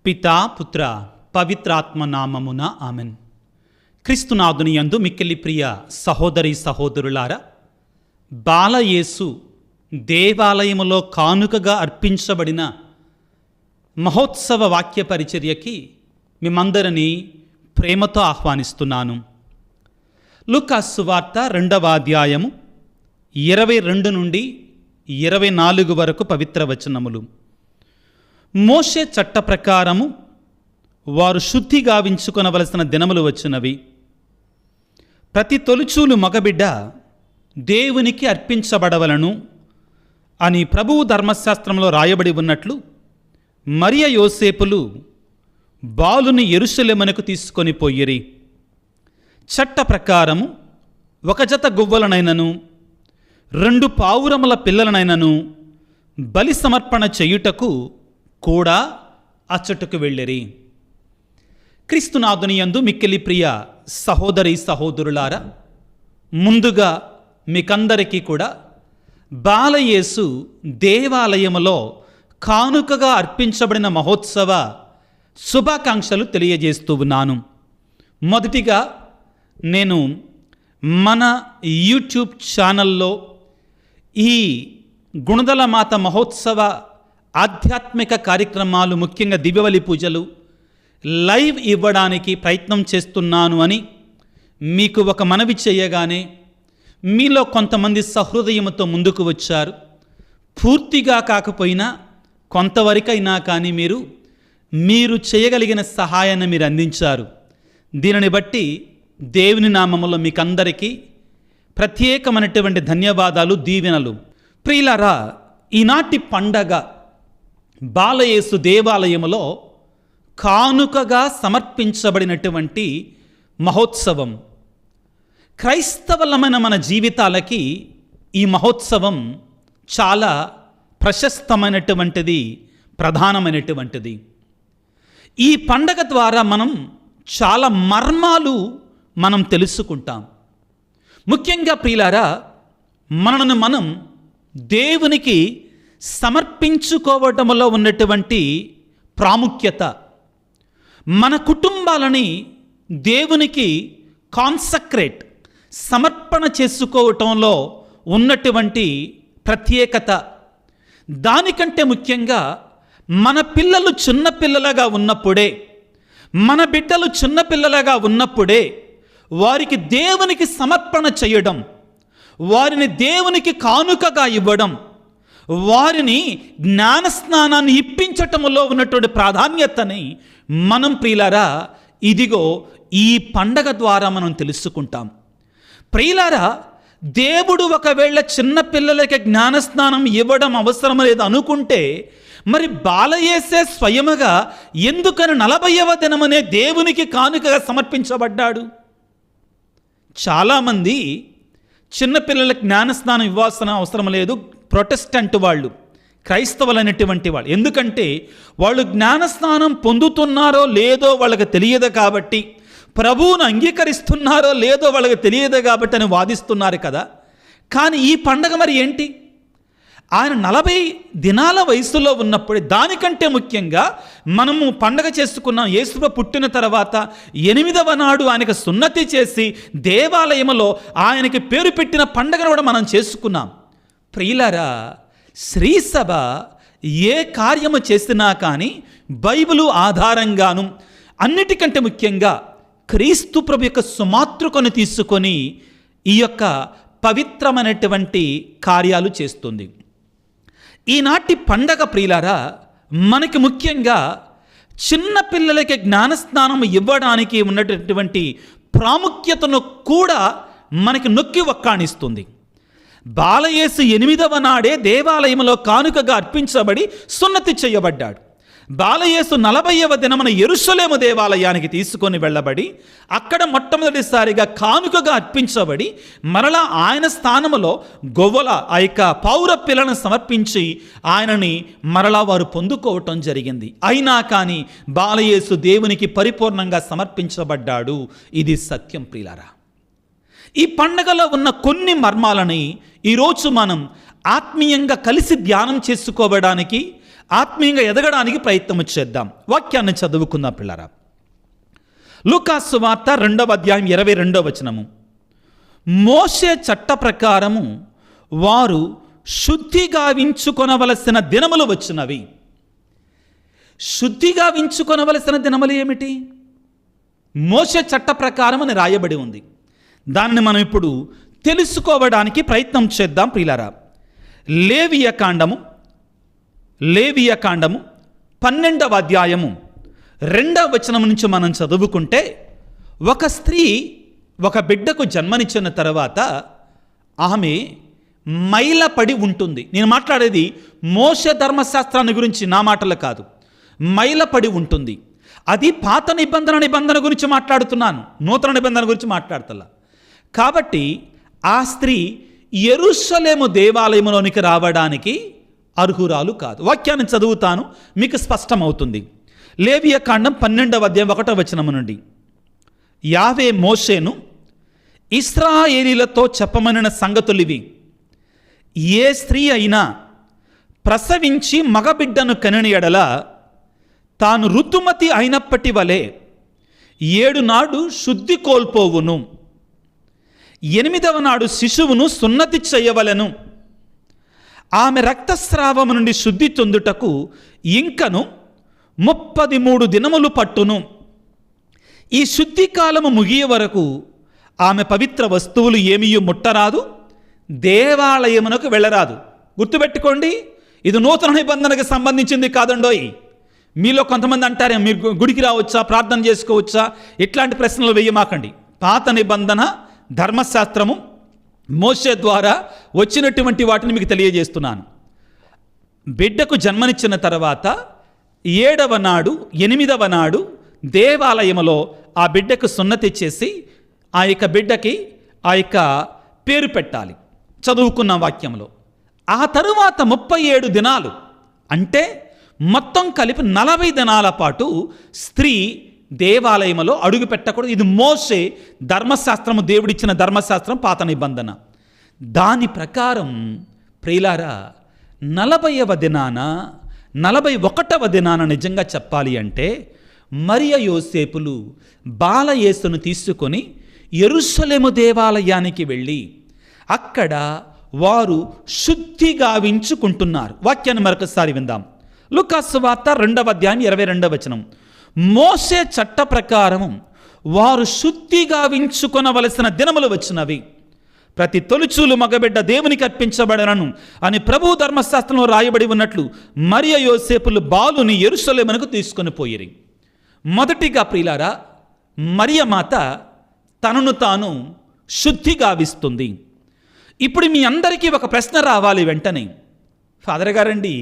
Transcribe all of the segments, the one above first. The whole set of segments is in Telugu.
పితా పుత్ర పవిత్రాత్మ నామమున ఆమెన్. క్రీస్తునాథుని యందు మిక్కిలి ప్రియ సహోదరి సహోదరులారా, బాలయేసు దేవాలయములో కానుకగా అర్పించబడిన మహోత్సవ వాక్య పరిచర్యకి మిమ్మందరినీ ప్రేమతో ఆహ్వానిస్తున్నాను. లూకాసు సువార్త 2వ అధ్యాయము 22 నుండి 24 వరకు పవిత్ర వచనములు. మోషే చట్ట ప్రకారము వారు శుద్ధి గావించుకొనవలసిన దినములు వచ్చినవి. ప్రతి తొలిచూలు మగబిడ్డ దేవునికి అర్పించబడవలను అని ప్రభువు ధర్మశాస్త్రంలో రాయబడి ఉన్నట్లు మరియ యోసేపులు బాలుని యెరూషలేమునకు తీసుకొని పోయిరి. చట్ట ప్రకారము 1 జత గువ్వలనైనను 2 పావురముల పిల్లలనైనను బలి సమర్పణ చేయుటకు కూడా అచ్చటకు వెళ్ళిరి. క్రీస్తునాథుని యందు మిక్కిలి ప్రియ సహోదరి సహోదరులారా, ముందుగా మీకందరికీ కూడా బాలయేసు దేవాలయములో కానుకగా అర్పించబడిన మహోత్సవ శుభాకాంక్షలు తెలియజేస్తూ ఉన్నాను. మొదటిగా నేను మన యూట్యూబ్ ఛానల్లో ఈ గుణదల మాత మహోత్సవ ఆధ్యాత్మిక కార్యక్రమాలు, ముఖ్యంగా దివ్యబలి పూజలు లైవ్ ఇవ్వడానికి ప్రయత్నం చేస్తున్నాను అని మీకు ఒక మనవి చేయగానే మీలో కొంతమంది సహృదయంతో ముందుకు వచ్చారు. పూర్తిగా కాకపోయినా కొంతవరకైనా కానీ మీరు చేయగలిగిన సహాయాన్ని మీరు అందించారు. దీనిని బట్టి దేవుని నామములో మీకందరికీ ప్రత్యేకమైనటువంటి ధన్యవాదాలు, దీవెనలు. ప్రియులారా, ఈనాటి పండగ బాలయేసు దేవాలయములో కానుకగా సమర్పించబడినటువంటి మహోత్సవం. క్రైస్తవులమైన మన జీవితాలకి ఈ మహోత్సవం చాలా ప్రశస్తమైనటువంటిది, ప్రధానమైనటువంటిది. ఈ పండగ ద్వారా మనం చాలా మర్మాలు తెలుసుకుంటాం. ముఖ్యంగా ప్రియులారా, మనను మనం దేవునికి సమర్పించుకోవటంలో ఉన్నటువంటి ప్రాముఖ్యత, మన కుటుంబాలని దేవునికి కాన్సక్రేట్ సమర్పణ చేసుకోవటంలో ఉన్నటువంటి ప్రత్యేకత, దానికంటే ముఖ్యంగా మన పిల్లలు చిన్నపిల్లలుగా ఉన్నప్పుడే, మన బిడ్డలు చిన్నపిల్లలుగా ఉన్నప్పుడే వారికి దేవునికి సమర్పణ చేయడం, వారిని దేవునికి కానుకగా ఇవ్వడం, వారిని జ్ఞానస్నానాన్ని ఇప్పించటంలో ఉన్నటువంటి ప్రాధాన్యతని మనం ప్రియులారా ఇదిగో ఈ పండగ ద్వారా మనం తెలుసుకుంటాం. ప్రియులారా, దేవుడు ఒకవేళ చిన్నపిల్లలకి జ్ఞానస్నానం ఇవ్వడం అవసరం లేదు అనుకుంటే మరి బాలయేసే స్వయముగా ఎందుకని 40వ దినమనే దేవునికి కానుకగా సమర్పించబడ్డాడు? చాలామంది చిన్నపిల్లలకు జ్ఞానస్నానం ఇవ్వాల్సిన అవసరం లేదు ప్రొటెస్టెంట్ వాళ్ళు, క్రైస్తవులైనటువంటి వాళ్ళు. ఎందుకంటే వాళ్ళు జ్ఞానస్నానం పొందుతున్నారో లేదో వాళ్ళకి తెలియదు కాబట్టి, ప్రభువును అంగీకరిస్తున్నారో లేదో వాళ్ళకి తెలియదు కాబట్టి అని వాదిస్తున్నారు కదా. కానీ ఈ పండగ మరి ఏంటి? ఆయన 40 దినాల వయసులో ఉన్నప్పుడే, దానికంటే ముఖ్యంగా మనము పండగ చేసుకున్నాం. యేసు పుట్టిన తర్వాత 8వ నాడు ఆయనకు సున్నతి చేసి దేవాలయంలో ఆయనకి పేరు పెట్టిన పండగను కూడా మనం చేసుకున్నాం. ప్రియులారా, శ్రీసభ ఏ కార్యము చేసినా కానీ బైబిలు ఆధారంగాను, అన్నిటికంటే ముఖ్యంగా క్రీస్తు ప్రభు యొక్క సుమాతృకను తీసుకొని ఈ యొక్క పవిత్రమైనటువంటి కార్యాలు చేస్తుంది. ఈనాటి పండగ ప్రియులారా, మనకి ముఖ్యంగా చిన్నపిల్లలకి జ్ఞానస్నానం ఇవ్వడానికి ఉన్నటువంటి ప్రాముఖ్యతను కూడా మనకి నొక్కి వక్కాణిస్తుంది. బాలయేసు 8వ నాడే దేవాలయంలో కానుకగా అర్పించబడి సున్నతి చేయబడ్డాడు. బాలయేసు 40వ దినమున యెరూషలేము దేవాలయానికి తీసుకొని వెళ్ళబడి అక్కడ మొట్టమొదటిసారిగా కానుకగా అర్పించబడి మరలా ఆయన స్థానములో గొవ్వల ఆ యొక్క పౌర పిల్లను సమర్పించి ఆయనని మరలా వారు పొందుకోవటం జరిగింది. అయినా కానీ బాలయేసు దేవునికి పరిపూర్ణంగా సమర్పించబడ్డాడు. ఇది సత్యం ప్రియులారా. ఈ పండగలో ఉన్న కొన్ని మర్మాలని ఈరోజు మనం ఆత్మీయంగా కలిసి ధ్యానం చేసుకోవడానికి, ఆత్మీయంగా ఎదగడానికి ప్రయత్నం చేద్దాం. వాక్యాన్ని చదువుకుందాం పిల్లరా. లూకాసు సువార్త 2వ అధ్యాయం 22వ వచనము. మోషే చట్ట ప్రకారము వారు శుద్ధి గావించుకొనవలసిన దినములు వచ్చినవి. శుద్ధి గావించుకొనవలసిన దినములు ఏమిటి? మోషే చట్ట ప్రకారం అని రాయబడి ఉంది. దానిని మనం ఇప్పుడు తెలుసుకోవడానికి ప్రయత్నం చేద్దాం ప్రియులారా. లేవియ కాండము 12వ అధ్యాయము 2వ వచనం నుంచి మనం చదువుకుంటే, ఒక స్త్రీ ఒక బిడ్డకు జన్మనిచ్చిన తర్వాత ఆమె మైలపడి ఉంటుంది. నేను మాట్లాడేది మోషే ధర్మశాస్త్రాన్ని గురించి, నా మాటలు కాదు. మైలపడి ఉంటుంది. అది పాత నిబంధన గురించి మాట్లాడుతున్నాను, నూతన నిబంధన గురించి మాట్లాడుతున్నా. కాబట్టి ఆ స్త్రీ యెరూషలేము దేవాలయంలోనికి రావడానికి అర్హురాలు కాదు. వాక్యాన్ని చదువుతాను, మీకు స్పష్టమవుతుంది. లేవియ కాండం 12వ అధ్యాయం 1వ వచనము నుండి. యావే మోషేను ఇశ్రాయేలీలతో చెప్పమనిన సంగతులివి. ఏ స్త్రీ అయినా ప్రసవించి మగబిడ్డను కనిన ఎడల తాను ఋతుమతి అయినప్పటి వలె 7 నాడు శుద్ధి కోల్పోవును. 8వ నాడు శిశువును సున్నతి చేయవలెను. ఆమె రక్తస్రావము నుండి శుద్ధి చెందుటకు ఇంకను 33 దినములు పట్టును. ఈ శుద్ధి కాలము ముగియ వరకు ఆమె పవిత్ర వస్తువులు ఏమీ ముట్టరాదు, దేవాలయమునకు వెళ్ళరాదు. గుర్తుపెట్టుకోండి, ఇది నూతన నిబంధనకు సంబంధించింది కాదండోయ్. మీలో కొంతమంది అంటారే, మీరు గుడికి రావచ్చా, ప్రార్థన చేసుకోవచ్చా, ఇట్లాంటి ప్రశ్నలు వేయమాకండి. పాత నిబంధన ధర్మశాస్త్రము మోషే ద్వారా వచ్చినటువంటి వాటిని మీకు తెలియజేస్తున్నాను. బిడ్డకు జన్మనిచ్చిన తర్వాత 7వ నాడు 8వ నాడు దేవాలయములో ఆ బిడ్డకు సున్నతి చేసి ఆ యొక్క బిడ్డకి ఆ యొక్క పేరు పెట్టాలి, చదువుకున్న వాక్యంలో. ఆ తరువాత 37 దినాలు అంటే మొత్తం కలిపి 40 దినాల పాటు స్త్రీ దేవాలయములో అడుగు పెట్టకూడదు. ఇది మోషే ధర్మశాస్త్రము, దేవుడిచ్చిన ధర్మశాస్త్రం, పాత నిబంధన. దాని ప్రకారం ప్రియులారా 40వ దినాన 41వ దినాన నిజంగా చెప్పాలి అంటే మరియ యోసేపులు బాలయేసును తీసుకొని యెరూషలేము దేవాలయానికి వెళ్ళి అక్కడ వారు శుద్ధి గావించుకుంటున్నారు. వాక్యాన్ని మరొకసారి విందాం. లూకాసు వార్త 2వ అధ్యాయం 22వ వచనం. మోషే చట్ట ప్రకారం వారు శుద్ధి గావించుకొనవలసిన దినములు వచ్చినవి. ప్రతి తొలిచూలు మగబిడ్డ దేవునికి అర్పించబడనను అని ప్రభు ధర్మశాస్త్రంలో రాయబడి ఉన్నట్లు మరియ యోసేపులు బాలుని యెరూషలేమునకు తీసుకొని పోయిరి. మొదటిగా ప్రియులారా, మరియ మాత తనను తాను శుద్ధి గావిస్తుంది. ఇప్పుడు మీ అందరికీ ఒక ప్రశ్న రావాలి వెంటనే. ఫాదర్ గారండి,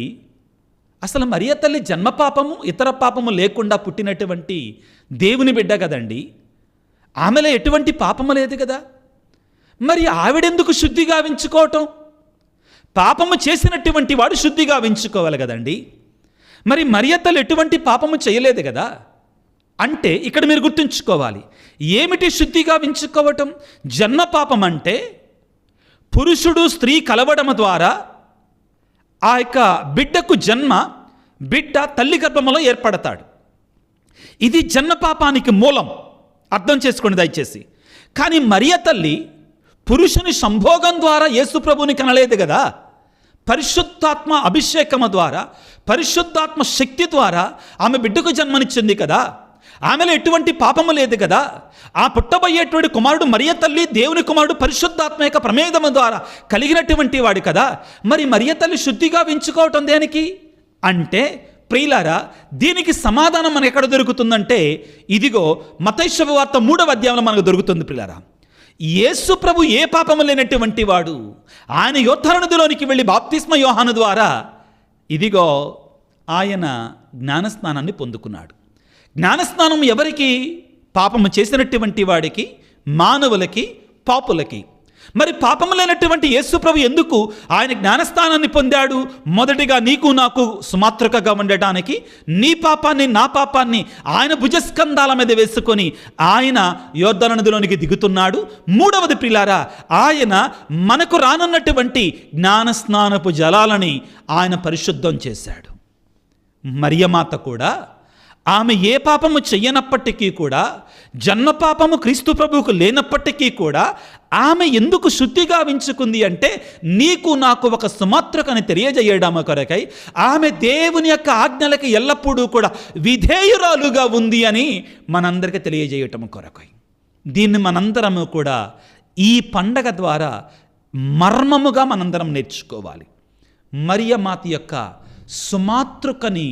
అసలు మరియ తల్లి జన్మ పాపము ఇతర పాపము లేకుండా పుట్టినటువంటి దేవుని బిడ్డ కదండి, ఆమెలో ఎటువంటి పాపము లేదు కదా, మరి ఆవిడెందుకు శుద్ధి గావించుకోవటం? పాపము చేసినటువంటి వాడు శుద్ధి గావించుకోవాలి కదండి. మరి మరియ తల్లి ఎటువంటి పాపము చేయలేదు కదా. అంటే ఇక్కడ మీరు గుర్తుంచుకోవాలి, ఏమిటి శుద్ధి గావించుకోవటం? జన్మ పాపం అంటే పురుషుడు స్త్రీ కలవడం ద్వారా ఆ యొక్క బిడ్డకు బిడ్డ తల్లి గర్భంలో ఏర్పడతాడు. ఇది జన్మ పాపానికి మూలం, అర్థం చేసుకోండి దయచేసి. కానీ మరియ తల్లి పురుషుని సంభోగం ద్వారా యేసు ప్రభుని కనలేదు కదా. పరిశుద్ధాత్మ అభిషేకము ద్వారా, పరిశుద్ధాత్మ శక్తి ద్వారా ఆమె బిడ్డకు జన్మనిచ్చింది కదా. ఆమెలో ఎటువంటి పాపము లేదు కదా. ఆ పుట్టబోయేటువంటి కుమారుడు మరియ తల్లి దేవుని కుమారుడు పరిశుద్ధాత్మ యొక్క ప్రమేదము ద్వారా కలిగినటువంటి వాడు కదా. మరి మరియ తల్లి శుద్ధిగా వించుకోవటం దేనికి అంటే ప్రియులారా, దీనికి సమాధానం మనకు ఎక్కడ దొరుకుతుందంటే ఇదిగో మత్తయి శుభవార్త 3వ అధ్యాయంలో మనకు దొరుకుతుంది. ప్రియులారా, యేసు ప్రభు ఏ పాపము లేనటువంటి వాడు, ఆయన యోర్దానులోనికి వెళ్ళి బాప్తిస్మ యోహాను ద్వారా ఇదిగో ఆయన జ్ఞానస్నానాన్ని పొందుకున్నాడు. జ్ఞానస్నానం ఎవరికి? పాపము చేసినటువంటి వాడికి, మానవులకి, పాపులకి. మరి పాపము లేనటువంటి యేసు ప్రభు ఎందుకు ఆయన జ్ఞానస్నానాన్ని పొందాడు? మొదటిగా నీకు నాకు సుమాత్రకగా ఉండటానికి, నీ పాపాన్ని నా పాపాన్ని ఆయన భుజస్కంధాల మీద వేసుకొని ఆయన యోర్దాను నదిలోనికి దిగుతున్నాడు. మూడవది ప్రియులారా, ఆయన మనకు రానున్నటువంటి జ్ఞానస్నానపు జలాలని ఆయన పరిశుద్ధం చేశాడు. మరియమాత కూడా ఆమె ఏ పాపము చెయ్యనప్పటికీ కూడా, జన్మ పాపము క్రీస్తు ప్రభువుకు లేనప్పటికీ కూడా ఆమె ఎందుకు శుద్ధి గావించుకుంది అంటే, నీకు నాకు ఒక సుమాత్రకని తెలియజేయడం కొరకై ఆమె దేవుని యొక్క ఆజ్ఞలకి ఎల్లప్పుడూ కూడా విధేయురాలుగా ఉంది అని మనందరికీ తెలియజేయటం కొరకై. దీన్ని మనందరము కూడా ఈ పండగ ద్వారా మర్మముగా మనందరం నేర్చుకోవాలి. మరియమాత యొక్క సుమాతృకని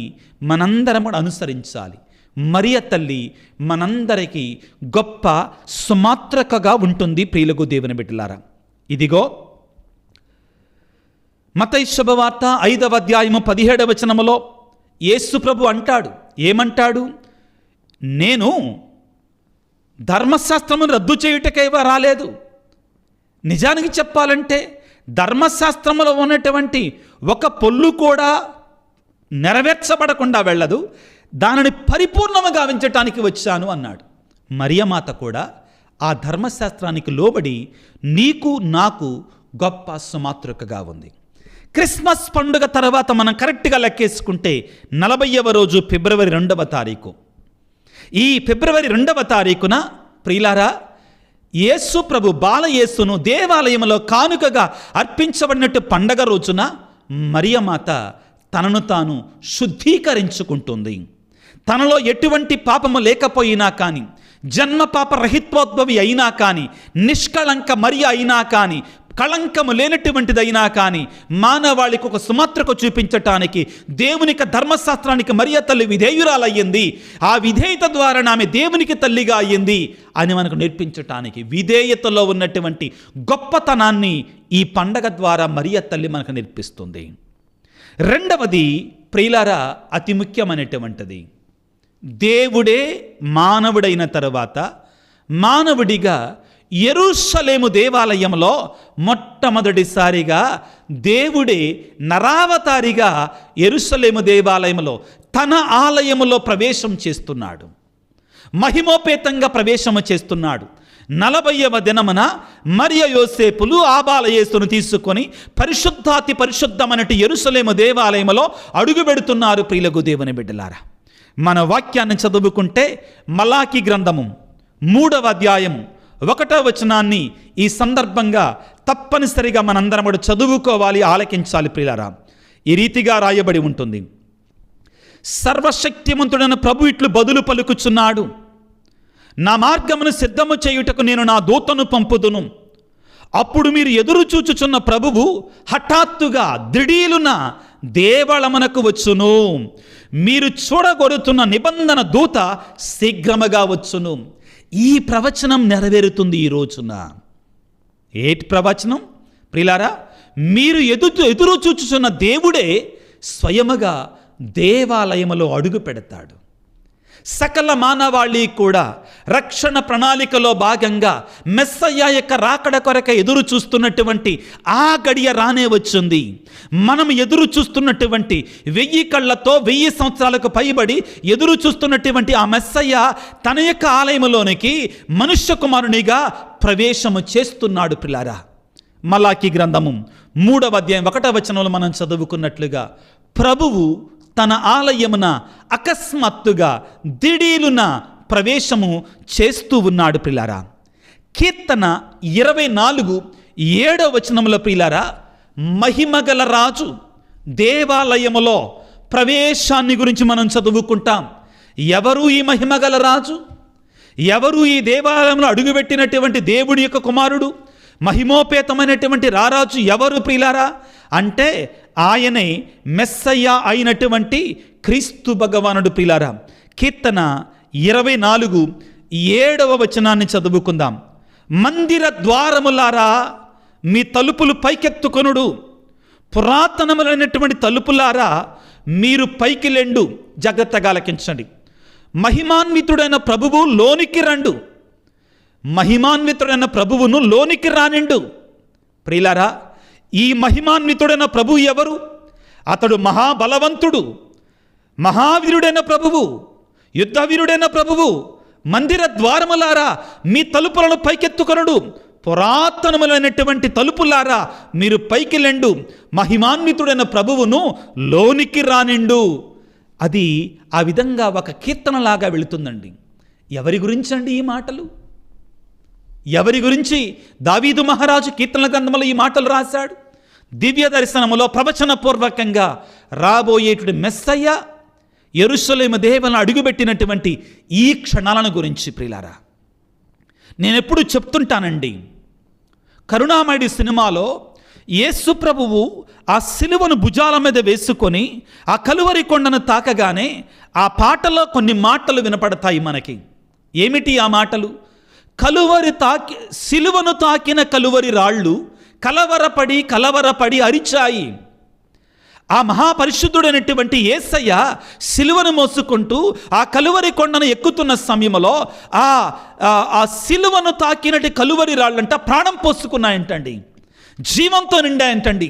మనందరం కూడా అనుసరించాలి. మరియ తల్లి మనందరికీ గొప్ప సుమాత్రకగా ఉంటుంది. ప్రియులకు దేవుని బిడ్డలారా, ఇదిగో మత్తయి శుభవార్త 5వ అధ్యాయము 17వ వచనములో యేసు ప్రభు అంటాడు. ఏమంటాడు? నేను ధర్మశాస్త్రమును రద్దు చేయుటకై రాలేదు. నిజానికి చెప్పాలంటే ధర్మశాస్త్రములో ఉన్నటువంటి ఒక పొల్లు కూడా నెరవేర్చబడకుండా వెళ్ళదు, దానిని పరిపూర్ణంగా గావించటానికి వచ్చాను అన్నాడు. మరియమాత కూడా ఆ ధర్మశాస్త్రానికి లోబడి నీకు నాకు గొప్ప సుమాతృకగా ఉంది. క్రిస్మస్ పండుగ తర్వాత మనం కరెక్ట్గా లెక్కేసుకుంటే 40వ రోజు ఫిబ్రవరి 2వ తారీఖు. ఈ ఫిబ్రవరి 2వ తారీఖున ప్రియులారా, యేసు ప్రభు బాలయేసును దేవాలయంలో కానుకగా అర్పించబడినట్టు పండగ రోజున మరియమాత తనను తాను శుద్ధీకరించుకుంటుంది. తనలో ఎటువంటి పాపము లేకపోయినా కానీ, జన్మ పాప రహిత్వోద్భవి అయినా కానీ, నిష్కళంక మరియ అయినా కానీ, కళంకము లేనటువంటిదైనా కానీ, మానవాళికి ఒక సుమాత్రకు చూపించటానికి దేవునికి ధర్మశాస్త్రానికి మరియ తల్లి విధేయురాలయ్యింది. ఆ విధేయత ద్వారా ఆమె దేవునికి తల్లిగా అయ్యింది అని మనకు నేర్పించటానికి, విధేయతలో ఉన్నటువంటి గొప్పతనాన్ని ఈ పండగ ద్వారా మరియ తల్లి మనకు నేర్పిస్తుంది. రెండవది ప్రియులారా, అతి ముఖ్యమైనటువంటిది, దేవుడే మానవుడైన తరువాత మానవుడిగా యెరూషలేము దేవాలయంలో మొట్టమొదటిసారిగా దేవుడే నరావతారిగా యెరూషలేము దేవాలయంలో తన ఆలయములో ప్రవేశం చేస్తున్నాడు. మహిమోపేతంగా ప్రవేశము చేస్తున్నాడు. 40వ దినమున మరియ యోసేపులు ఆ బాలయేసును తీసుకొని పరిశుద్ధాతి పరిశుద్ధమనటి యెరూషలేము దేవాలయంలో అడుగు పెడుతున్నారు. ప్రియులకు దేవుని బిడ్డలారా, మన వాక్యాన్ని చదువుకుంటే మలాకి గ్రంథము 3వ అధ్యాయము 1వ వచనాన్ని ఈ సందర్భంగా తప్పనిసరిగా మనందరం కూడా చదువుకోవాలి, ఆలకించాలి. ప్రియులారా, ఈ రీతిగా రాయబడి ఉంటుంది. సర్వశక్తిమంతుడైన ప్రభు ఇట్లు బదులు పలుకుచున్నాడు, నా మార్గమును సిద్ధము చేయుటకు నేను నా దూతను పంపుదును. అప్పుడు మీరు ఎదురు చూచుచున్న ప్రభువు హఠాత్తుగా దిడీలున దేవాలయమునకు వచ్చును. మీరు చూడగొరుతున్న నిబంధన దూత శీఘ్రముగా వచ్చును. ఈ ప్రవచనం నెరవేరుతుంది ఈ రోజున. ఏటి ప్రవచనం ప్రియులారా? మీరు ఎదురు చూచుచున్న దేవుడే స్వయముగా దేవాలయములో అడుగు పెడతాడు. సకల మానవాళి కూడా రక్షణ ప్రణాళికలో భాగంగా మెస్సయ్య యొక్క రాకడ కొరక ఎదురు చూస్తున్నటువంటి ఆ గడియ రానే వచ్చింది. మనం ఎదురు చూస్తున్నటువంటి 1000 కళ్ళతో 1000 సంవత్సరాలకు పైబడి ఎదురు చూస్తున్నటువంటి ఆ మెస్సయ్య తన యొక్క ఆలయంలోనికి మనుష్య కుమారునిగా ప్రవేశము చేస్తున్నాడు. ప్రియులారా, మలాకి గ్రంథము 3వ అధ్యాయం 1వ వచనంలో మనం చదువుకున్నట్లుగా ప్రభువు తన ఆలయమున అకస్మాత్తుగా దిడీలున ప్రవేశము చేస్తూ ఉన్నాడు. ప్రియులారా, కీర్తన 24:7వ వచనంలో ప్రియులారా, మహిమగల రాజు దేవాలయములో ప్రవేశాన్ని గురించి మనం చదువుకుంటాం. ఎవరు ఈ మహిమగల రాజు? ఎవరు ఈ దేవాలయంలో అడుగుపెట్టినటువంటి దేవుడి యొక్క కుమారుడు, మహిమోపేతమైనటువంటి రారాజు ఎవరు ప్రియులారా అంటే ఆయనే మెస్సయ్య అయినటువంటి క్రీస్తు భగవానుడు. ప్రియులారా, కీర్తన 24:7వ వచనాన్ని చదువుకుందాం. మందిర ద్వారములారా మీ తలుపులు పైకెత్తుకొనుడు, పురాతనములైనటువంటి తలుపులారా మీరు పైకి లెండు. జాగ్రత్తగా ఆలకించండి. మహిమాన్వితుడైన ప్రభువు లోనికి రండు, మహిమాన్వితుడైన ప్రభువును లోనికి రానిండు. ప్రియులారా, ఈ మహిమాన్వితుడైన ప్రభువు ఎవరు? అతడు మహాబలవంతుడు, మహావీరుడైన ప్రభువు, యుద్ధవీరుడైన ప్రభువు. మందిర ద్వారములారా మీ తలుపులను పైకెత్తుకొనుడు, పురాతనములైనటువంటి తలుపులారా మీరు పైకి లెండు, మహిమాన్వితుడైన ప్రభువును లోనికి రానిండు. అది ఆ విధంగా ఒక కీర్తనలాగా వెళుతుందండి. ఎవరి గురించి అండి ఈ మాటలు? ఎవరి గురించి దావీదు మహారాజు కీర్తనల గ్రంథంలో ఈ మాటలు రాశాడు? దివ్య దర్శనములో ప్రవచనపూర్వకంగా రాబోయేటువంటి మెస్సయ్య యెరూషలేము దేవాలయంలో అడుగుపెట్టినటువంటి ఈ క్షణాలను గురించి ప్రియులారా, నేనెప్పుడు చెప్తుంటానండి. కరుణామయుడి సినిమాలో యేసు ప్రభువు ఆ సిలువను భుజాల మీద వేసుకొని ఆ కలువరి కొండను తాకగానే ఆ పాటలో కొన్ని మాటలు వినపడతాయి మనకి. ఏమిటి ఆ మాటలు? సిలువను తాకిన కలువరి రాళ్ళు కలవరపడి అరిచాయి. ఆ మహాపరిశుద్ధుడైనటువంటి యేసయ్య సిలువను మోసుకుంటూ ఆ కలువరి కొండను ఎక్కుతున్న సమయంలో ఆ సిలువను తాకినటి కలువరి రాళ్ళంట ప్రాణం పోసుకున్నాయంటండి, జీవంతో నిండాయంటండి.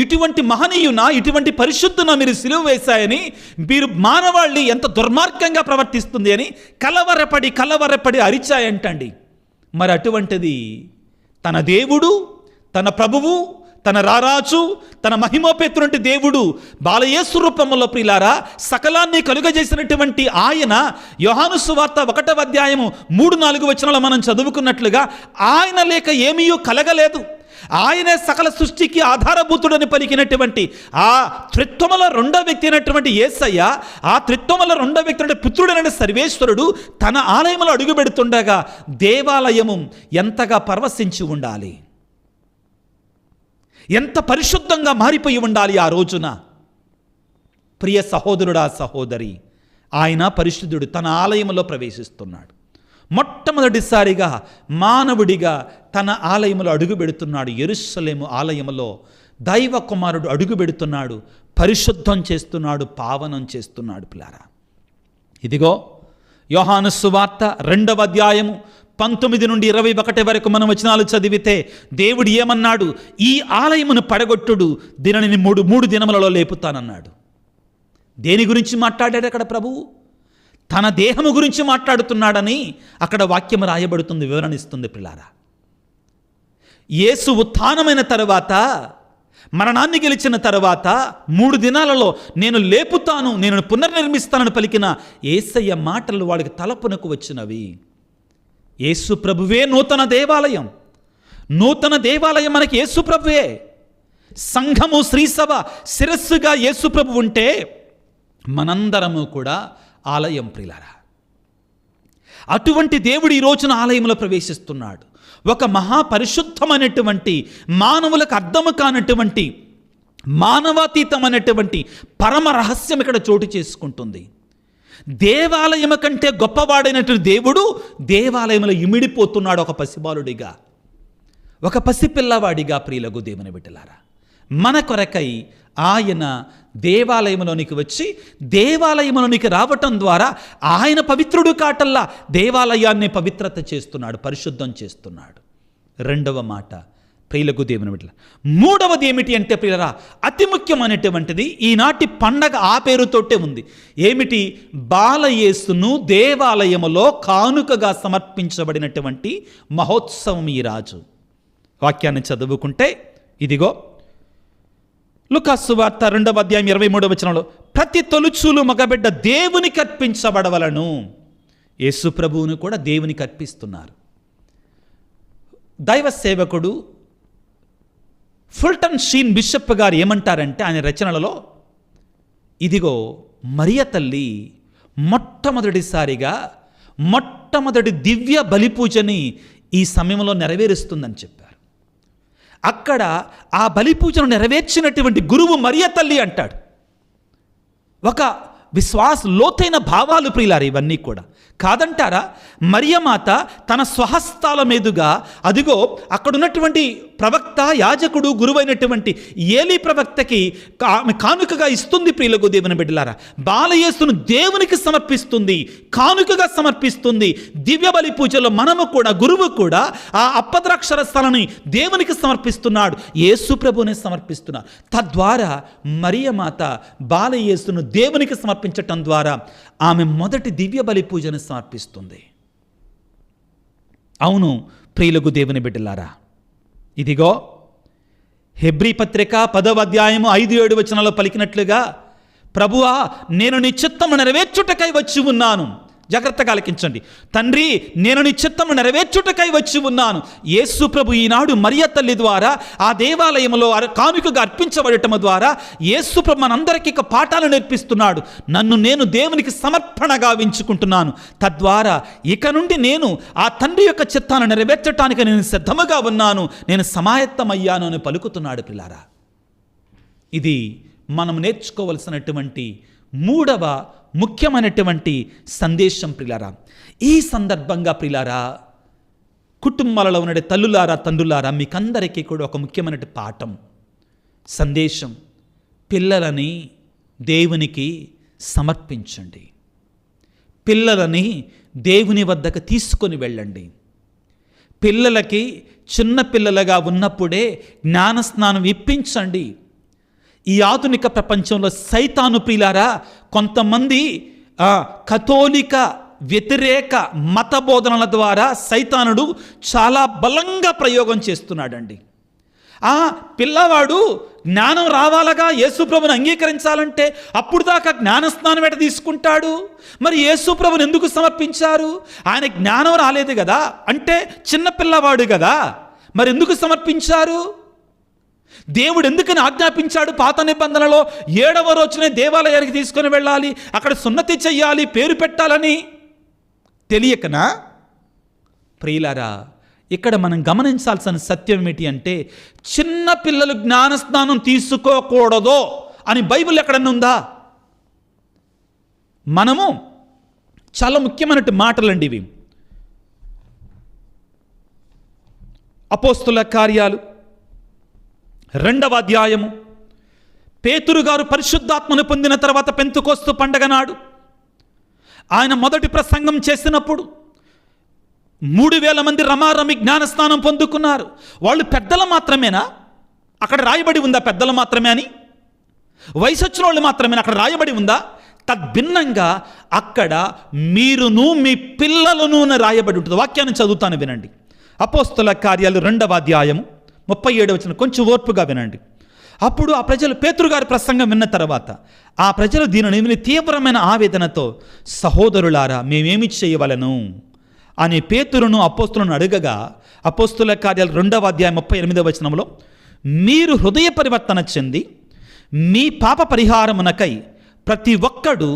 ఇటువంటి మహనీయున, ఇటువంటి పరిశుద్ధున మీరు సిలువ వేశాయని, మీరు మానవాళి ఎంత దుర్మార్గంగా ప్రవర్తిస్తుంది అని కలవరపడి అరిచాయంటండి. మరి అటువంటిది తన దేవుడు, తన ప్రభువు, తన రారాజు, తన మహిమోపేతునంటి దేవుడు బాలయేసు రూపంలో ప్రియులారా సకలాన్ని కలుగజేసినటువంటి ఆయన, యోహాను సువార్త 1వ అధ్యాయము 3-4 వచనాలు మనం చదువుకున్నట్లుగా, ఆయన లేక ఏమీయూ కలగలేదు, ఆయనే సకల సృష్టికి ఆధారభూతుడని పలికినటువంటి ఆ త్రిత్వముల 2వ వ్యక్తి అయినటువంటి యేసయ్య, ఆ త్రిత్వముల 2వ వ్యక్తి అంటే పుత్రుడైన సర్వేశ్వరుడు తన ఆలయంలో అడుగుపెడుతుండగా దేవాలయము ఎంతగా పరవశించి ఉండాలి, ఎంత పరిశుద్ధంగా మారిపోయి ఉండాలి ఆ రోజున. ప్రియ సహోదరుడా, సహోదరి, ఆయన పరిశుద్ధుడు తన ఆలయంలో ప్రవేశిస్తున్నాడు. మొట్టమొదటిసారిగా మానవుడిగా తన ఆలయంలో అడుగుపెడుతున్నాడు. యెరూషలేము ఆలయంలో దైవ కుమారుడు అడుగుపెడుతున్నాడు, పరిశుద్ధం చేస్తున్నాడు, పావనం చేస్తున్నాడు. పిల్లారా, ఇదిగో యోహాను సువార్త 2వ అధ్యాయము 19 నుండి 21 వరకు మనం వచనాలు చదివితే దేవుడు ఏమన్నాడు? ఈ ఆలయమును పడగొట్టుడు, దీనిని మూడు దినములలో లేపుతానన్నాడు. దేని గురించి మాట్లాడాడు అక్కడ ప్రభువు? తన దేహము గురించి మాట్లాడుతున్నాడని అక్కడ వాక్యం రాయబడుతుంది, వివరణిస్తుంది. పిల్లారా, యేసు ఉత్థానమైన తరువాత, మరణాన్ని గెలిచిన తరువాత 3 దినాలలో నేను లేపుతాను, నేను పునర్నిర్మిస్తానని పలికిన యేసయ్య మాటలు వాడికి తలపునకు వచ్చినవి. యేసు ప్రభువే నూతన దేవాలయం. నూతన దేవాలయం మనకి యేసు ప్రభువే. సంఘము, శ్రీసభ శిరస్సుగా యేసు ప్రభు ఉంటే మనందరము కూడా ఆలయం. ప్రియులారా, అటువంటి దేవుడు ఈ రోజున ఆలయంలో ప్రవేశిస్తున్నాడు. ఒక మహాపరిశుద్ధమైనటువంటి, మానవులకు అర్థము కానటువంటి, మానవాతీతమైనటువంటి పరమ రహస్యం ఇక్కడ చోటు చేసుకుంటుంది. దేవాలయము కంటే గొప్పవాడైనటువంటి దేవుడు దేవాలయంలో ఇమిడిపోతున్నాడు, ఒక పసిబాలుడిగా, ఒక పసిపిల్లవాడిగా. ప్రియులకు దేవుని బిడ్డలారా, మన కొరకై ఆయన దేవాలయంలోనికి వచ్చి, దేవాలయంలోనికి రావటం ద్వారా ఆయన పవిత్రుడు కాటల్లా దేవాలయాన్ని పవిత్రత చేస్తున్నాడు, పరిశుద్ధం చేస్తున్నాడు. 2వ మాట, ప్రియులకు దేవుని బిడ్డల. 3వది ఏమిటి అంటే ప్రియులరా, అతి ముఖ్యమైనటువంటిది, ఈనాటి పండగ ఆ పేరుతోటే ఉంది. ఏమిటి? బాలయేసును దేవాలయములో కానుకగా సమర్పించబడినటువంటి మహోత్సవం ఈ రాజు. వాక్యాన్ని చదువుకుంటే ఇదిగో లూకాసు వార్త 2వ అధ్యాయం 23వ వచనంలో, ప్రతి తొలుచూలు మగబిడ్డ దేవునికి అర్పించబడవలను. యేసు ప్రభువును కూడా దేవునికి అర్పిస్తున్నారు. దైవ సేవకుడు ఫుల్టన్ షీన్ బిషప్ గారు ఏమంటారంటే ఆయన రచనలలో, ఇదిగో మరియ తల్లి మొట్టమొదటి దివ్య బలిపూజని ఈ సమయంలో నెరవేరుస్తుందని చెప్పారు. అక్కడ ఆ బలిపూజను నెరవేర్చినటువంటి గురువు మరియ తల్లి అంటాడు. ఒక లోతైన భావాలు ప్రియులారు ఇవన్నీ కూడా. కాదంటారా? మరియమాత తన స్వహస్తాల మీదుగా అదిగో అక్కడున్నటువంటి ప్రవక్త, యాజకుడు, గురువైనటువంటి ఏలీ ప్రవక్తకి ఆమె కానుకగా ఇస్తుంది. ప్రియులకు దేవుని బిడ్డలారా, బాలయేసును దేవునికి సమర్పిస్తుంది, కానుకగా సమర్పిస్తుంది. దివ్య బలి పూజలో మనము కూడా, గురువు కూడా ఆ అప్పద్రాక్షరస్థలని దేవునికి సమర్పిస్తున్నాడు, యేసు ప్రభువుని సమర్పిస్తున్నాడు. తద్వారా మరియమాత బాలయేసును దేవునికి సమర్పించటం ద్వారా ఆమె మొదటి దివ్య బలి పూజను సమర్పిస్తుంది. అవును ప్రియులకు దేవుని బిడ్డలారా, ఇదిగో హెబ్రీ పత్రిక 10వ అధ్యాయము 5-7 వచనాల్లో పలికినట్లుగా ప్రభువా, నేను నీ చిత్తము నెరవేర్చుటకై వచ్చి ఉన్నాను. జాగ్రత్తగా ఆలకించండి. తండ్రి, నేను నీ చిత్తము నెరవేర్చుటకై వచ్చి ఉన్నాను. యేసు ప్రభు ఈనాడు మరియ తల్లి ద్వారా ఆ దేవాలయంలో కానుకగా అర్పించబడటం ద్వారా యేసు ప్రభు మనందరికీ ఇక పాఠాలు నేర్పిస్తున్నాడు. నన్ను నేను దేవునికి సమర్పణగా ఉంచుకుంటున్నాను. తద్వారా ఇక నుండి నేను ఆ తండ్రి యొక్క చిత్తాన్ని నెరవేర్చడానికి నేను సిద్ధముగా ఉన్నాను, నేను సమాయత్తమయ్యాను అని పలుకుతున్నాడు. పిల్లారా, ఇది మనం నేర్చుకోవలసినటువంటి మూడవ ముఖ్యమైనటువంటి సందేశం. ప్రిలారా, ఈ సందర్భంగా ప్రిలారా, కుటుంబాలలో ఉన్న తల్లులారా, తండ్రులారా, మీకందరికీ కూడా ఒక ముఖ్యమైన పాఠం, సందేశం. పిల్లలని దేవునికి సమర్పించండి. పిల్లలని దేవుని వద్దకు తీసుకొని వెళ్ళండి. పిల్లలకి చిన్న పిల్లలుగా ఉన్నప్పుడే జ్ఞానస్నానం ఇప్పించండి. ఈ ఆధునిక ప్రపంచంలో సైతాను ప్రియులారా, కొంతమంది కథోలిక వ్యతిరేక మత బోధనల ద్వారా సైతానుడు చాలా బలంగా ప్రయోగం చేస్తున్నాడండి. పిల్లవాడు జ్ఞానం రావాలగా, యేసుప్రభుని అంగీకరించాలంటే అప్పుడు దాకా జ్ఞానస్నానం ఎట తీసుకుంటాడు? మరి యేసుప్రభుని ఎందుకు సమర్పించారు? ఆయన జ్ఞానం రాలేదు కదా, అంటే చిన్నపిల్లవాడు కదా, మరి ఎందుకు సమర్పించారు? దేవుడు ఎందుకని ఆజ్ఞాపించాడు? పాత నిబంధనలో 7వ రోజునే దేవాలయానికి తీసుకొని వెళ్ళాలి, అక్కడ సున్నతి చెయ్యాలి, పేరు పెట్టాలని తెలియకనా? ప్రియులారా, ఇక్కడ మనం గమనించాల్సిన సత్యం ఏమిటి అంటే, చిన్న పిల్లలు జ్ఞానస్నానం తీసుకోకూడదు అని బైబిల్ ఎక్కడన్నా ఉందా? మనము చాలా ముఖ్యమైన మాటలండి ఇవి. అపోస్తుల కార్యాలు 2వ అధ్యాయము. పేతురు గారు పరిశుద్ధాత్మను పొందిన తర్వాత పెంతెకోస్తు పండగ నాడు ఆయన మొదటి ప్రసంగం చేసినప్పుడు 3000 మంది రమారమి జ్ఞానస్నానం పొందుకున్నారు. వాళ్ళు పెద్దలు మాత్రమేనా? అక్కడ రాయబడి ఉందా పెద్దలు మాత్రమే అని? వయసు వచ్చిన వాళ్ళు మాత్రమేనా అక్కడ రాయబడి ఉందా? తద్భిన్నంగా అక్కడ మీరును మీ పిల్లలను రాయబడి ఉంటుంది. వాక్యాన్ని చదువుతాను, వినండి. అపోస్తుల కార్యాలు 2వ అధ్యాయము 37వ వచనం, కొంచెం ఓర్పుగా వినండి. అప్పుడు ఆ ప్రజలు పేతురు గారి ప్రసంగం విన్న తర్వాత ఆ ప్రజలు దీనిని విని తీవ్రమైన ఆవేదనతో, సహోదరులారా, మేమేమి చేయవలను అని పేతురును అపోస్తులను అడగగా, అపోస్తుల కార్యాలు 2వ అధ్యాయం 38వ వచనంలో, మీరు హృదయ పరివర్తన చెంది మీ పాప పరిహారమునకై ప్రతి ఒక్కడు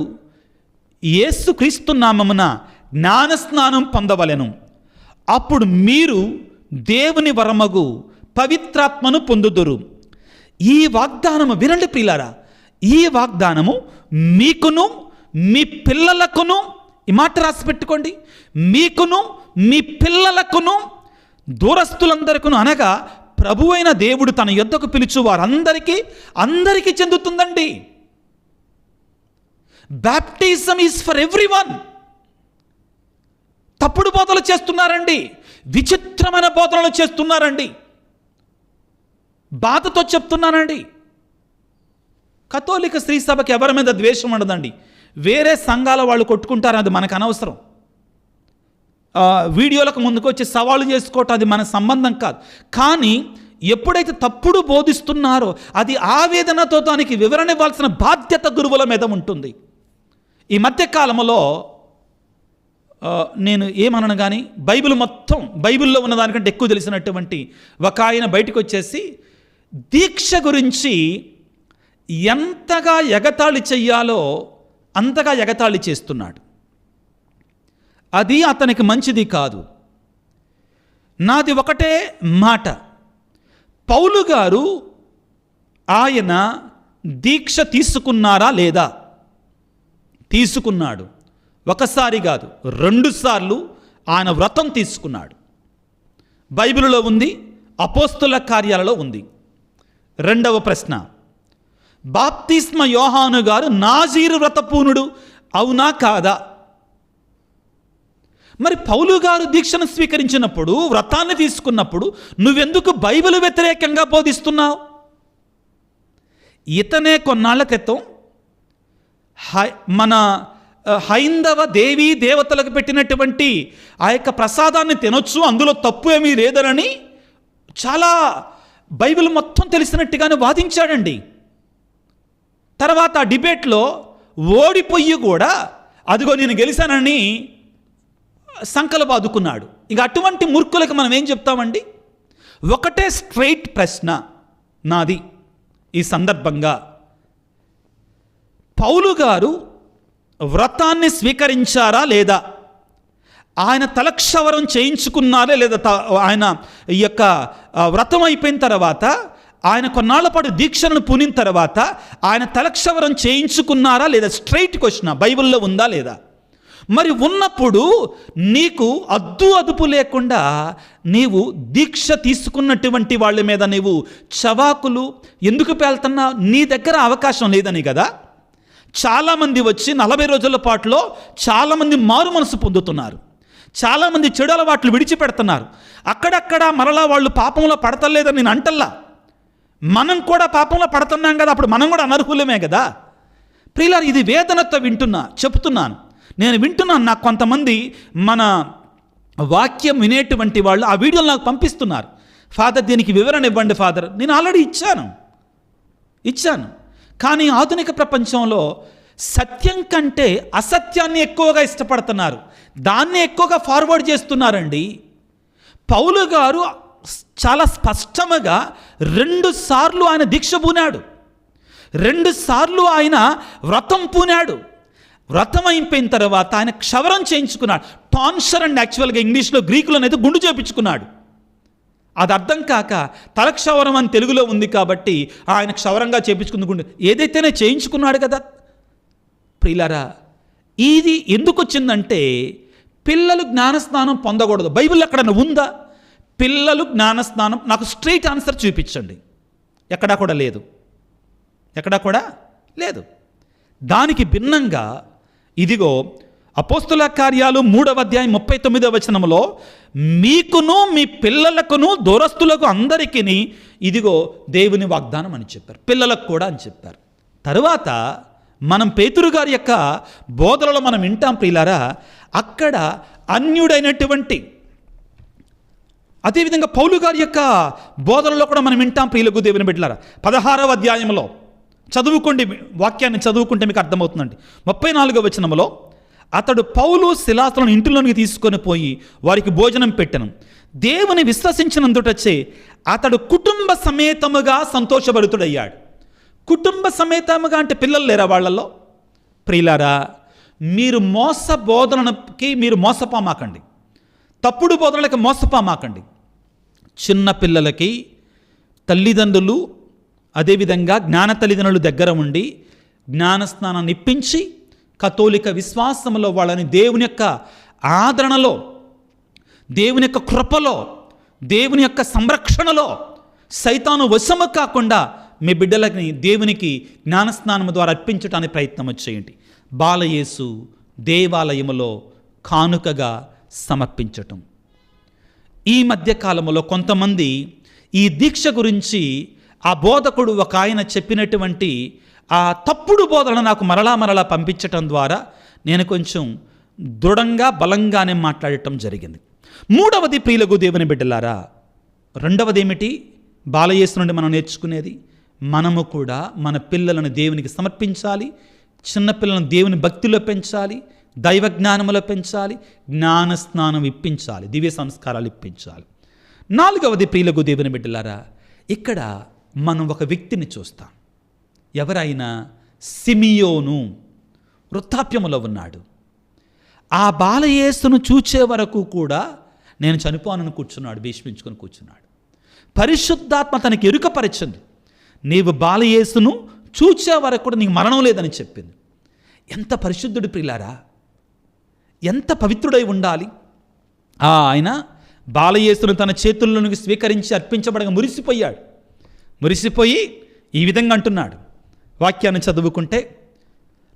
యేసుక్రీస్తు నామమున జ్ఞానస్నానం పొందవలెను. అప్పుడు మీరు దేవుని వరమగు పవిత్రాత్మను పొందుదురు. ఈ వాగ్దానము వినండి ప్రియులారా, ఈ వాగ్దానము మీకును మీ పిల్లలకును, ఈ మాట రాసి పెట్టుకోండి, మీకును మీ పిల్లలకును దూరస్తులందరికీ, అనగా ప్రభు అయిన దేవుడు తన యొద్దకు పిలుచు వారందరికీ చెందుతుందండి. Baptism is for everyone. తప్పుడు బోధనలు చేస్తున్నారండి, విచిత్రమైన బోధనలు చేస్తున్నారండి. బాధతో చెప్తున్నానండి, కథోలిక స్త్రీ సభకి ఎవరి మీద ద్వేషం ఉండదండి. వేరే సంఘాల వాళ్ళు కొట్టుకుంటారు, అది మనకు అనవసరం. వీడియోలకు ముందుకు వచ్చి సవాలు చేసుకోవటం అది మన సంబంధం కాదు. కానీ ఎప్పుడైతే తప్పుడు బోధిస్తున్నారో అది ఆవేదనతో దానికి వివరణ ఇవ్వాల్సిన బాధ్యత గురువుల మీద ఉంటుంది. ఈ మధ్యకాలంలో నేను ఏమనను కానీ, బైబిల్లో ఉన్న దానికంటే ఎక్కువ తెలిసినటువంటి ఒక ఆయన బయటకు వచ్చేసి దీక్ష గురించి ఎంతగా ఎగతాళి చెయ్యాలో అంతగా ఎగతాళి చేస్తున్నాడు. అది అతనికి మంచిది కాదు. నాది ఒకటే మాట, పౌలు గారు ఆయన దీక్ష తీసుకున్నారా లేదా? తీసుకున్నాడు. ఒకసారి కాదు, 2 సార్లు ఆయన వ్రతం తీసుకున్నాడు. బైబిల్లో ఉంది, అపోస్తుల కార్యాలలో ఉంది. 2వ ప్రశ్న, బాప్తిస్మ యోహాను గారు నాజీరు వ్రతపూనుడు అవునా కాదా? మరి పౌలు గారు దీక్షను స్వీకరించినప్పుడు, వ్రతాన్ని తీసుకున్నప్పుడు నువ్వెందుకు బైబిల్ వ్యతిరేకంగా బోధిస్తున్నావు? ఇతనే కొన్నాళ్ల క్రితం మన హైందవ దేవీ దేవతలకు పెట్టినటువంటి ఆ యొక్క ప్రసాదాన్ని తినొచ్చు, అందులో తప్పు ఏమీ లేదనని చాలా బైబిల్ మొత్తం తెలిసినట్టుగానే వాదించాడండి. తర్వాత ఆ డిబేట్లో ఓడిపోయి కూడా అదిగో నేను గెలిచానని సంకలు బాదుకున్నాడు. ఇక అటువంటి మూర్ఖులకు మనం ఏం చెప్తామండి? ఒకటే స్ట్రైట్ ప్రశ్న నాది ఈ సందర్భంగా. పౌలు గారు వ్రతాన్ని స్వీకరించారా లేదా? ఆయన తలక్షవరం చేయించుకున్నారా లేదా? ఆయన ఈ యొక్క వ్రతం అయిపోయిన తర్వాత, ఆయన కొన్నాళ్ల పాటు దీక్షను పూనిన తర్వాత ఆయన తలక్షవరం చేయించుకున్నారా లేదా? Straight question. బైబిల్లో ఉందా లేదా? మరి ఉన్నప్పుడు నీకు అద్దు అదుపు లేకుండా నీవు దీక్ష తీసుకున్నటువంటి వాళ్ళ మీద నీవు చవాకులు ఎందుకు పేలుతున్నా? నీ దగ్గర అవకాశం లేదని కదా. చాలామంది వచ్చి 40 రోజుల పాటులో చాలామంది మారు మనసు పొందుతున్నారు, చాలామంది చెడు అలవాట్లు విడిచిపెడుతున్నారు. అక్కడక్కడ మరలా వాళ్ళు పాపంలో పడతలేదని నేను అంటల్లా, మనం కూడా పాపంలో పడుతున్నాం కదా, అప్పుడు మనం కూడా అనర్హులమే కదా. ప్రియులారా, ఇది వేదనతో చెప్తున్నాను. నేను వింటున్నాను. నాకు కొంతమంది మన వాక్యం వినేటువంటి వాళ్ళు ఆ వీడియోలు నాకు పంపిస్తున్నారు. ఫాదర్ దీనికి వివరణ ఇవ్వండి ఫాదర్. నేను ఆల్రెడీ ఇచ్చాను. కానీ ఆధునిక ప్రపంచంలో సత్యం కంటే అసత్యాన్ని ఎక్కువగా ఇష్టపడుతున్నారు, దాన్ని ఎక్కువగా ఫార్వర్డ్ చేస్తున్నారండి. పౌలు గారు చాలా స్పష్టంగా 2 సార్లు ఆయన దీక్ష పూనాడు, 2 సార్లు ఆయన వ్రతం పూనాడు. వ్రతం అయిపోయిన తర్వాత ఆయన క్షవరం చేయించుకున్నాడు. టాన్షర్ అండ్ యాక్చువల్గా ఇంగ్లీష్లో, గ్రీకులో అయితే గుండు చేయించుకున్నాడు. అది అర్థం కాక తలక్షవరం అని తెలుగులో ఉంది కాబట్టి ఆయన క్షవరంగా చేయించుకుంది గుండు. ఏదైతేనే చేయించుకున్నాడు కదా. ప్రియులారా, ఇది ఎందుకు వచ్చిందంటే పిల్లలు జ్ఞానస్నానం పొందకూడదు. బైబిల్ ఎక్కడన్నా ఉందా పిల్లలు జ్ఞానస్నానం? నాకు స్ట్రైట్ ఆన్సర్ చూపించండి. ఎక్కడా కూడా లేదు. దానికి భిన్నంగా ఇదిగో అపోస్తుల కార్యాలు 3వ అధ్యాయం 39వ వచనంలో మీకును మీ పిల్లలకును దూరస్తులకు అందరికీ ఇదిగో దేవుని వాగ్దానం అని చెప్పారు, పిల్లలకు కూడా అని చెప్పారు. తరువాత మనం పేతురు గారి యొక్క బోధనలో మనం వింటాం ప్రియులారా, అక్కడ అన్యుడైనటువంటి, అదేవిధంగా పౌలు గారి యొక్క బోధనలో కూడా మనం వింటాం ప్రియులకు దేవుని బిడ్డలారా. 16వ అధ్యాయంలో చదువుకోండి, వాక్యాన్ని చదువుకుంటే మీకు అర్థమవుతుందండి. 34వ వచనంలో అతడు పౌలు శిలాసులను ఇంటిలోనికి తీసుకొని పోయి వారికి భోజనం పెట్టెను. దేవుని విశ్వసించినందుటచ్చే అతడు కుటుంబ సమేతముగా సంతోషభరితుడయ్యాడు. కుటుంబ సమేతముగా అంటే పిల్లలు లేరా వాళ్ళల్లో? ప్రియులారా, మీరు బోధనకి మీరు మోసపోమాకండి, తప్పుడు బోధనలకు మోసపోమాకండి. చిన్న పిల్లలకి తల్లిదండ్రులు, అదేవిధంగా జ్ఞాన తల్లిదండ్రులు దగ్గర ఉండి జ్ఞానస్నానాన్ని ఇప్పించి కథోలిక విశ్వాసంలో వాళ్ళని దేవుని యొక్క ఆదరణలో, దేవుని యొక్క కృపలో, దేవుని యొక్క సంరక్షణలో సైతాను వశము కాకుండా మీ బిడ్డలని దేవునికి జ్ఞానస్నానం ద్వారా అర్పించడానికి ప్రయత్నం చేయండి. బాలయేసు దేవాలయములో కానుకగా సమర్పించటం. ఈ మధ్యకాలంలో కొంతమంది ఈ దీక్ష గురించి ఆ బోధకుడు ఒక ఆయన చెప్పినటువంటి ఆ తప్పుడు బోధన నాకు మరలా పంపించటం ద్వారా నేను కొంచెం దృఢంగా బలంగానే మాట్లాడటం జరిగింది. 3వది ప్రియులకు దేవుని బిడ్డలారా, 2వది ఏమిటి? బాలయేసు నుండి మనం నేర్చుకునేది, మనము కూడా మన పిల్లలను దేవునికి సమర్పించాలి, చిన్నపిల్లలను దేవుని భక్తిలో పెంచాలి, దైవ జ్ఞానములో పెంచాలి, జ్ఞాన స్నానం ఇప్పించాలి, దివ్య సంస్కారాలు ఇప్పించాలి. 4వది ప్రియులకు దేవుని బిడ్డలారా, ఇక్కడ మనం ఒక వ్యక్తిని చూస్తాం. ఎవరైనా? సిమియోను వృద్ధాప్యములో ఉన్నాడు. ఆ బాలయేసును చూచే వరకు కూడా నేను చనిపోనని కూర్చున్నాడు, భీష్మించుకొని కూర్చున్నాడు. పరిశుద్ధాత్మ తనకి ఎరుకపరిచింది, నీవు బాలయేసును చూచే వరకు కూడా నీకు మరణం లేదని చెప్పింది. ఎంత పరిశుద్ధుడు ప్రియులారా, ఎంత పవిత్రుడై ఉండాలి. ఆయన బాలయేసును తన చేతుల్లోనికి స్వీకరించి అర్పించబడగా మురిసిపోయి ఈ విధంగా అంటున్నాడు. వాక్యాన్ని చదువుకుంటే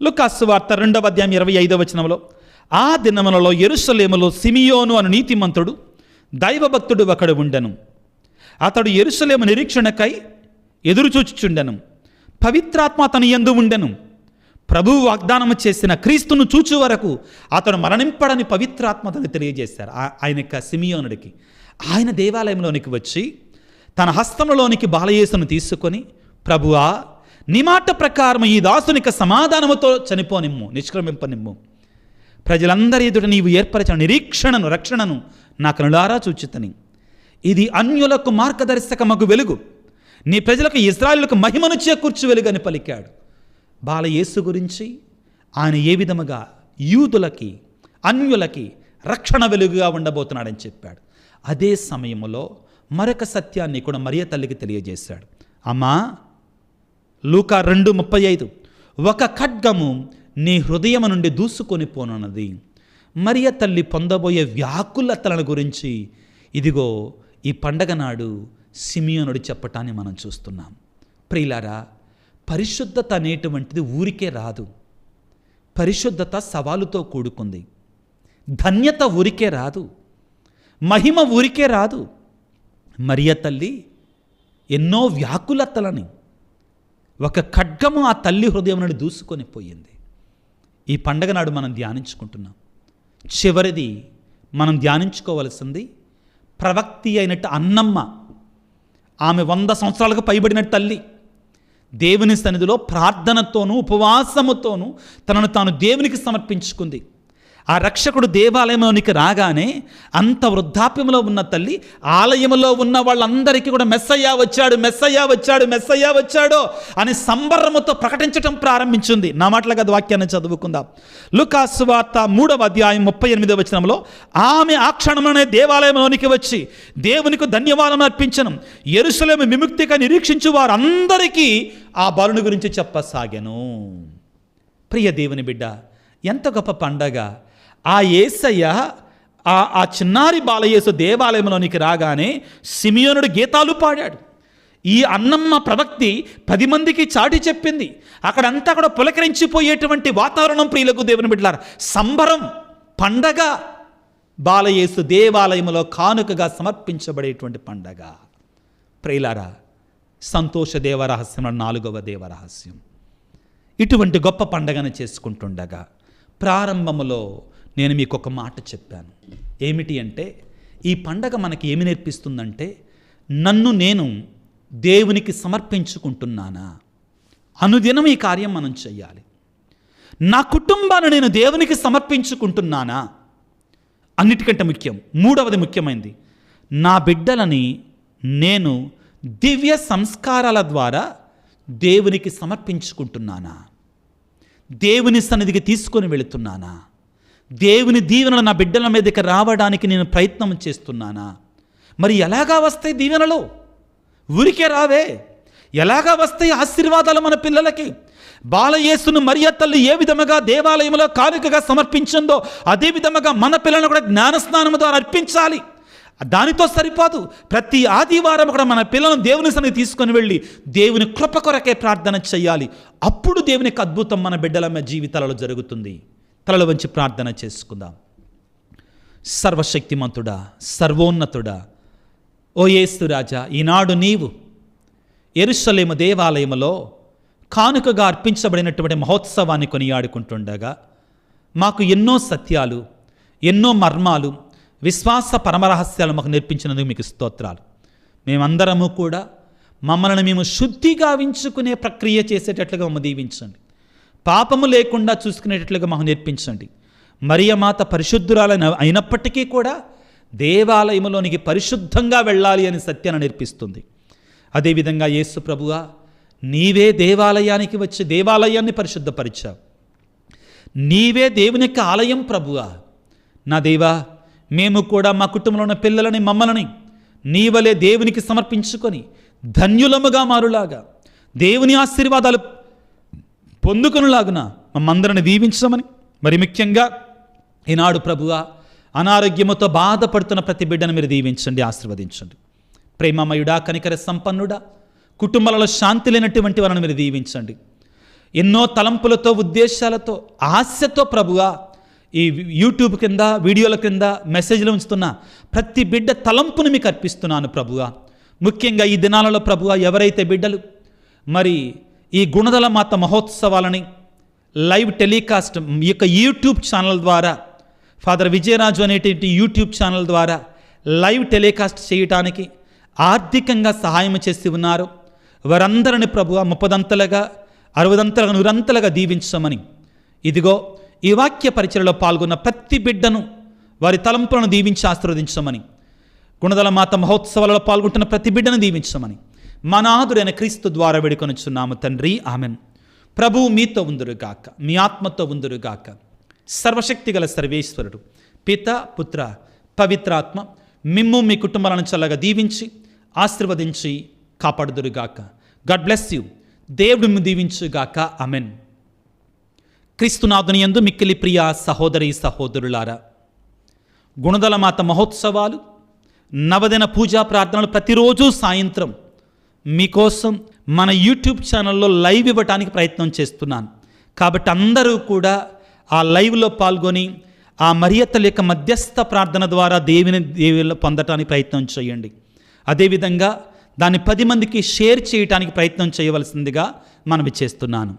లూకాసు వార్త 2వ అధ్యాయం 25వ వచనంలో, ఆ దినములలో యెరూషలేములో సిమియోను అను నీతిమంతుడు దైవభక్తుడు ఒకడు ఉండెను. అతడు యెరూషలేము నిరీక్షణకై ఎదురుచూచుచుండెను. పవిత్రాత్మ అతని యందు ఉండెను. ప్రభువు వాగ్దానము చేసిన క్రీస్తును చూచు వరకు అతడు మరణింపడని పవిత్రాత్మ అతను తెలియజేశారు ఆయన యొక్క సిమియోనుడికి. ఆయన దేవాలయంలోనికి వచ్చి తన హస్తంలోనికి బాలయేసును తీసుకొని, ప్రభువా నీ మాట ప్రకారం ఈ దాసునిక సమాధానముతో చనిపోనిమ్ము, నిష్క్రమింపనిమ్ము. ప్రజలందరి ఎదుట నీవు ఏర్పరచిన నిరీక్షణను, రక్షణను నా కనులారా చూచితని. ఇది అన్యులకు మార్గదర్శకమగు వెలుగు, నీ ప్రజలకు ఇశ్రాయేలులకు మహిమను చేకూర్చు వెలుగు అని పలికాడు. బాలయేసు గురించి ఆయన ఏ విధముగా యూదులకి, అన్యులకి రక్షణ వెలుగుగా ఉండబోతున్నాడని చెప్పాడు. అదే సమయంలో మరొక సత్యాన్ని కూడా మరియ తల్లికి తెలియజేశాడు. అమ్మా, లూకా 2:35, ఒక ఖడ్గము నీ హృదయం నుండి దూసుకొని పోనున్నది. మరియ తల్లి పొందబోయే వ్యాకులతలను గురించి ఇదిగో ఈ పండగ నాడు సిమియోనుడు చెప్పటాన్ని మనం చూస్తున్నాం. ప్రియులారా, పరిశుద్ధత అనేటువంటిది ఊరికే రాదు. పరిశుద్ధత సవాలుతో కూడుకుంది. ధన్యత ఊరికే రాదు. మహిమ ఊరికే రాదు. మరియ తల్లి ఎన్నో వ్యాకులతలని ఒక ఖడ్గము ఆ తల్లి హృదయం నుండి దూసుకొని పోయింది. ఈ పండగ నాడు మనం ధ్యానించుకుంటున్నాం. చివరిది మనం ధ్యానించుకోవలసింది ప్రవక్తి అయినట్టు అన్నమ్మ. ఆమె 100 సంవత్సరాలకు పైబడిన తల్లి దేవుని సన్నిధిలో ప్రార్థనతోనూ ఉపవాసముతోనూ తనను తాను దేవునికి సమర్పించుకుంది. ఆ రక్షకుడు దేవాలయంలోనికి రాగానే అంత వృద్ధాప్యంలో ఉన్న తల్లి ఆలయంలో ఉన్న వాళ్ళందరికీ కూడా మెస్సయ్యా వచ్చాడు, మెస్సయ్యా వచ్చాడు, మెస్సయ్యా వచ్చాడో అని సంబరముతో ప్రకటించడం ప్రారంభించింది. నా మాటలుగా వాక్యాన్ని చదువుకుందాం. లూకా సువార్త 3:38 వచనంలో, ఆమె ఆ క్షణంలోనే దేవాలయంలోనికి వచ్చి దేవునికి ధన్యవాదం అర్పించను. యెరూషలేము విముక్తిగా నిరీక్షించు వారందరికీ ఆ బాలుని గురించి చెప్పసాగెను. ప్రియ దేవుని బిడ్డ, ఎంత గొప్ప పండగ! ఆ యేసయ్య ఆ చిన్నారి బాలయేసు దేవాలయంలోనికి రాగానే సిమియోనుడు గీతాలు పాడాడు. ఈ అన్నమ్మ ప్రవక్తి 10 మందికి చాటి చెప్పింది. అక్కడంతా కూడా పులకరించిపోయేటువంటి వాతావరణం ప్రియులకు దేవుని బిడ్డలారా, సంబరం, పండగ. బాలయేసు దేవాలయంలో కానుకగా సమర్పించబడేటువంటి పండగ. ప్రియులారా, సంతోష దేవరహస్యం 4వ దేవరహస్యం. ఇటువంటి గొప్ప పండగను చేసుకుంటుండగా ప్రారంభంలో నేను మీకు ఒక మాట చెప్పాను. ఏమిటి అంటే, ఈ పండగ మనకి ఏమి నేర్పిస్తుందంటే, నన్ను నేను దేవునికి సమర్పించుకుంటున్నానా? అనుదినం ఈ కార్యం మనం చెయ్యాలి. నా కుటుంబాన్ని నేను దేవునికి సమర్పించుకుంటున్నానా? అన్నిటికంటే ముఖ్యం, 3వది ముఖ్యమైనది, నా బిడ్డలని నేను దివ్య సంస్కారాల ద్వారా దేవునికి సమర్పించుకుంటున్నానా? దేవుని సన్నిధికి తీసుకొని వెళుతున్నానా? దేవుని దీవెనలు నా బిడ్డల మీదకి రావడానికి నేను ప్రయత్నం చేస్తున్నానా? మరి ఎలాగా వస్తాయి దీవెనలు? ఊరికే రావే. ఎలాగా వస్తాయి ఆశీర్వాదాలు మన పిల్లలకి? బాలయేసును మరియ తల్లి ఏ విధముగా దేవాలయంలో కానుకగా సమర్పించిందో అదే విధముగా మన పిల్లలను కూడా జ్ఞానస్నానం ద్వారా అర్పించాలి. దానితో సరిపోదు. ప్రతి ఆదివారం కూడా మన పిల్లలను దేవుని సన్నిధికి తీసుకొని వెళ్ళి దేవుని కృప కొరకే ప్రార్థన చేయాలి. అప్పుడు దేవునికి అద్భుతం మన బిడ్డల జీవితాలలో జరుగుతుంది. తలలు వంచి ప్రార్థన చేసుకుందాం. సర్వశక్తిమంతుడా, సర్వోన్నతుడా, ఓ యేసు రాజా, ఈనాడు నీవు యెరూషలేము దేవాలయములో కానుకగా అర్పించబడినటువంటి మహోత్సవాన్ని కొనియాడుకుంటుండగా మాకు ఎన్నో సత్యాలు, ఎన్నో మర్మాలు, విశ్వాస పరమరహస్యాలు మాకు నేర్పించినందుకు మీకు స్తోత్రాలు. మేమందరము కూడా మమ్మల్ని మేము శుద్ధిగా వించుకునే ప్రక్రియ చేసేటట్లుగా మమ్మల్ని దీవించండి. పాపము లేకుండా చూసుకునేటట్లుగా మాకు నేర్పించండి. మరియమాత పరిశుద్ధురాలైన అయినప్పటికీ కూడా దేవాలయంలోనికి పరిశుద్ధంగా వెళ్ళాలి అని సత్యాన్ని నేర్పిస్తుంది. అదేవిధంగా యేసు ప్రభువా, నీవే దేవాలయానికి వచ్చి దేవాలయాన్ని పరిశుద్ధపరిచావు. నీవే దేవుని యొక్క ఆలయం ప్రభువా. నా దేవా, మేము కూడా మా కుటుంబంలో ఉన్న పిల్లలని, మమ్మల్ని నీవలే దేవునికి సమర్పించుకొని ధన్యులముగా మారులాగా, దేవుని ఆశీర్వాదాలు పొందుకునేలాగున మమ్మందరిని దీవించమని, మరి ముఖ్యంగా ఈనాడు ప్రభువా, అనారోగ్యముతో బాధపడుతున్న ప్రతి బిడ్డను మీరు దీవించండి, ఆశీర్వదించండి. ప్రేమమయుడా, కనికర సంపన్నుడా, కుటుంబాలలో శాంతి లేనటువంటి వారిని మీరు దీవించండి. ఎన్నో తలంపులతో, ఉద్దేశాలతో, ఆశతో ప్రభువా ఈ యూట్యూబ్ కింద, వీడియోల కింద మెసేజ్లు ఉంచుతున్న ప్రతి బిడ్డ తలంపును మీకు అర్పిస్తున్నాను ప్రభువా. ముఖ్యంగా ఈ దినాలలో ప్రభువా, ఎవరైతే బిడ్డలు మరి ఈ గుణదల మాత మహోత్సవాలని లైవ్ టెలికాస్ట్ ఈ యొక్క యూట్యూబ్ ఛానల్ ద్వారా, ఫాదర్ విజయరాజు అనేటువంటి యూట్యూబ్ ఛానల్ ద్వారా లైవ్ టెలికాస్ట్ చేయటానికి ఆర్థికంగా సహాయం చేసి ఉన్నారు, వారందరిని ప్రభువా 30 60 100 దీవించమని, ఇదిగో ఈ వాక్య పరిచయలో పాల్గొన్న ప్రతి బిడ్డను వారి తలంపులను దీవించి ఆశీర్వదించమని, గుణదల మాత మహోత్సవాలలో పాల్గొంటున్న ప్రతి బిడ్డను దీవించమని మా నాథుడైన క్రీస్తు ద్వారా వేడుకొనుచున్నాము తండ్రి, ఆమెన్. ప్రభువు మీతో ఉందురుగాక, మీ ఆత్మతో ఉందురుగాక. సర్వశక్తిగల సర్వేశ్వరుడు పిత పుత్ర పవిత్రాత్మ మిమ్ము మీ కుటుంబాలను చల్లగా దీవించి ఆశీర్వదించి కాపాడుదురుగాక. God bless you. దేవుడు మిమ్ము దీవించుగాక. ఆమెన్. క్రీస్తునాథుని యందు మిక్కిలి ప్రియ సహోదరి సహోదరులారా, గుణదల మాత మహోత్సవాలు, నవదిన పూజా ప్రార్థనలు ప్రతిరోజు సాయంత్రం మీకోసం మన యూట్యూబ్ ఛానల్లో లైవ్ ఇవ్వడానికి ప్రయత్నం చేస్తున్నాను. కాబట్టి అందరూ కూడా ఆ లైవ్లో పాల్గొని ఆ మరియ తల్లి యొక్క మధ్యస్థ ప్రార్థన ద్వారా దేవుని పొందటానికి ప్రయత్నం చేయండి. అదేవిధంగా దాన్ని 10 మందికి షేర్ చేయడానికి ప్రయత్నం చేయవలసిందిగా మనవి చేస్తున్నాను.